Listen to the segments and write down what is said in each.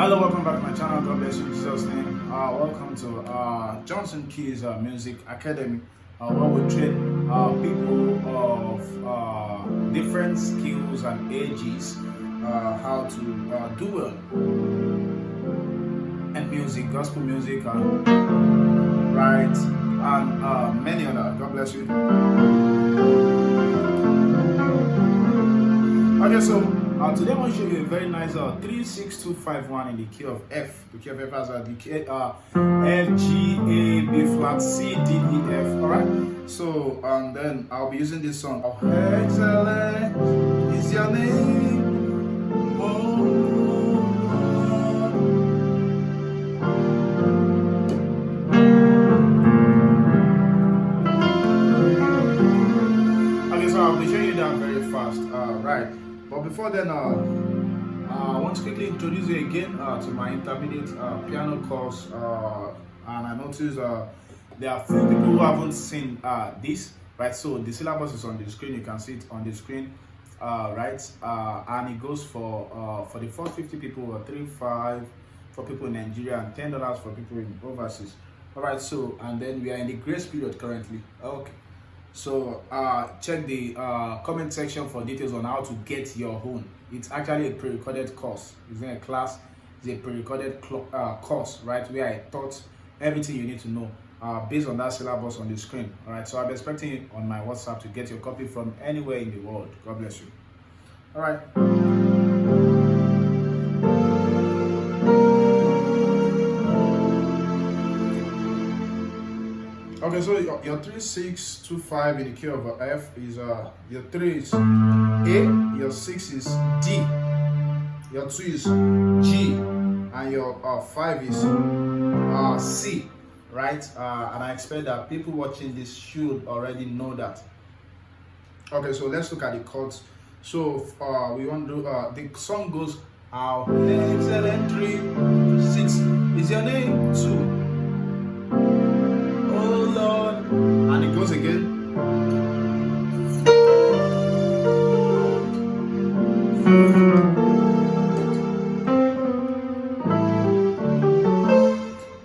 Hello, welcome back to my channel. God bless you in Jesus' name. Welcome to Johnsonkeyz Music Academy, where we train people of different skills and ages how to do well in music, gospel music, right, and many other. God bless you. Okay, so today I want to show you a very nice 3-6-2-5-1 in the key of F. The key of F has the key, F, G, A, B flat, C, D, E, F. Alright? So, and then I'll be using this song. How excellent is your name. Okay, so I'll be showing you that very fast. Right. But before then, I want to quickly introduce you again to my intermediate piano course. And I noticed there are few people who haven't seen this, right? So the syllabus is on the screen. You can see it on the screen, right? And it goes for the first 50 people, $3-5 for people in Nigeria, and $10 for people in overseas. All right. So, and then we are in the grace period currently. Okay. So check the comment section for details on how to get your own. It's actually a pre-recorded course. It's not a class. It's a pre-recorded course, right? Where I taught everything you need to know based on that syllabus on the screen. All right. So I'm expecting you on my WhatsApp to get your copy from anywhere in the world. God bless you. All right. Okay, so your 3-6-2-5 in the key of F is your 3 is A, your 6 is D, your 2 is G, and your 5 is C, right? And I expect that people watching this should already know that. Okay, so let's look at the chords. So we want to do the song goes how excellent 3-6 is your name 2. And it goes again.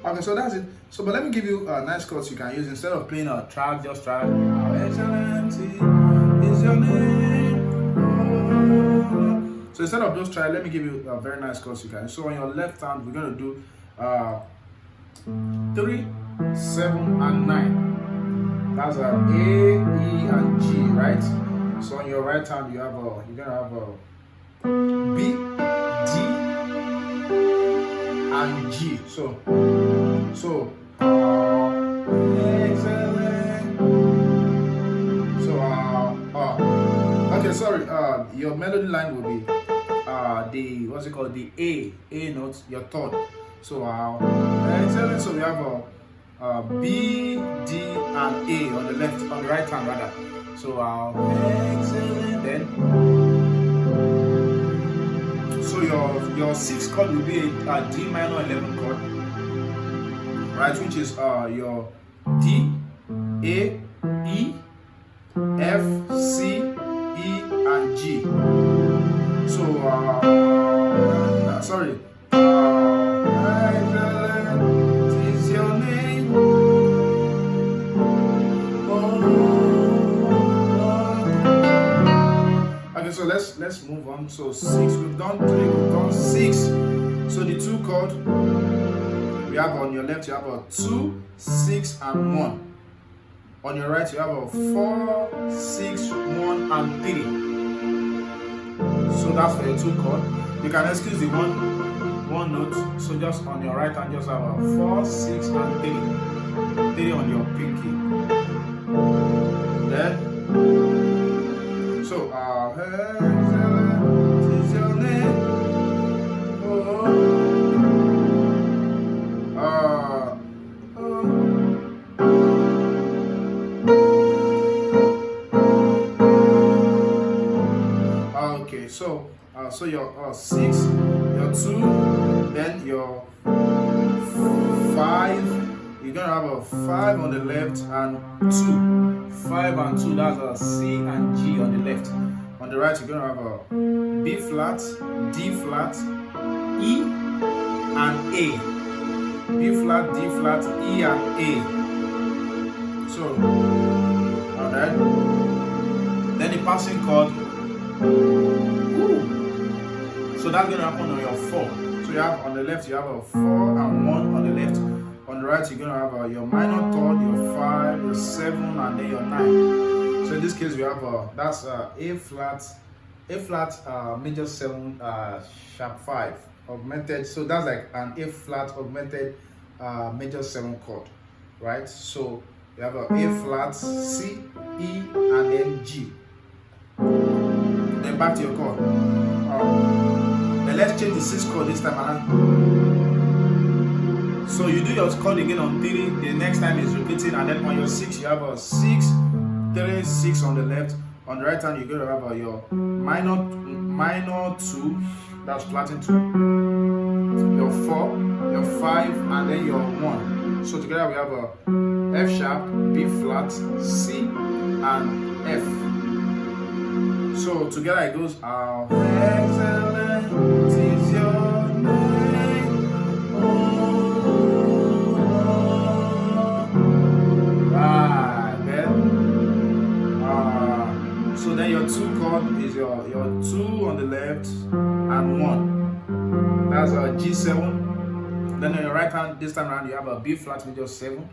Okay, so that's it. So, but let me give you nice chords you can use instead of playing a track. Just try. How excellent is your name. So instead of just try, let me give you a very nice chords you can use. So on your left hand, we're gonna do 3, 7, and 9. That's a A, E, and G, right? So on your right hand, you're gonna have a B, D, and G. So excellent. So okay, sorry. Your melody line will be the what's it called? The A note, your third. So excellent. So we have B, D, and A on the left, on the right hand rather. So excellent. Then, so your 6th chord will be a D minor 11 chord, right? Which is your D, A, E, F, C, E, and G. So sorry. So let's move on. So 6, we've done 3, we've done 6. So the 2 chord we have on your left, you have a 2, 6, and 1. On your right, you have a 4, 6, 1, and 3. So that's for your 2 chord. You can excuse the one note. So just on your right hand, just have a 4, 6, and 3. 3 on your pinky. Then. So, excellent is your name. Okay, so your 6, your 2, then your 5. You're gonna have a 5 on the left and 2. 5 and 2, that's a C and G on the left. the right, you're going to have a B flat, D flat, E, and A. B flat, D flat, E and A. So, alright. Then the passing chord. So that's going to happen on your 4. So you have on the left, you have a 4 and 1 on the left. On the right, you're going to have your minor third, your 5, your 7, and then your 9. So in this case, we have that's A flat, major 7, sharp 5 augmented. So that's like an A flat augmented major 7 chord, right? So you have a flat, C, E, and then G. Then back to your chord. Then let's change the 6 chord this time around. So you do your chord again on 3. The next time is repeating, and then on your 6 you have a 6, 3, 6 on the left. On the right hand you're going to have your minor 2, that's flatting 2, your 4, your 5, and then your 1. So together we have a F sharp, B flat, C, and F. So together it goes, how excellent is your name, oh Lord. Right, then. So then your 2 chord is your 2 on the left and 1. That's a G7. Then on your right hand, this time around, you have a B flat major 7,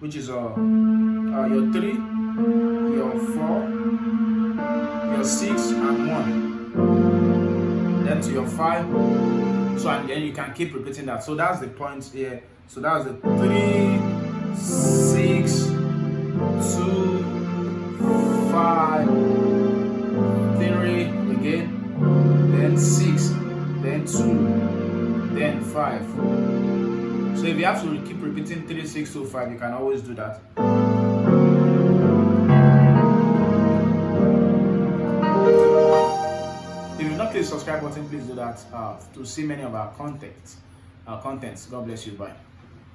which is your 3, your 4, your 6, and 1. Then to your 5. So and then you can keep repeating that. So that's the points here. So that's the 3, 6, 2, 5, 3 again, then 6, then 2, then 5. So if you have to keep repeating 3, 6, 2, 5, you can always do that. If you've not clicked the subscribe button, please do that to see many of our contents. God bless you. Bye.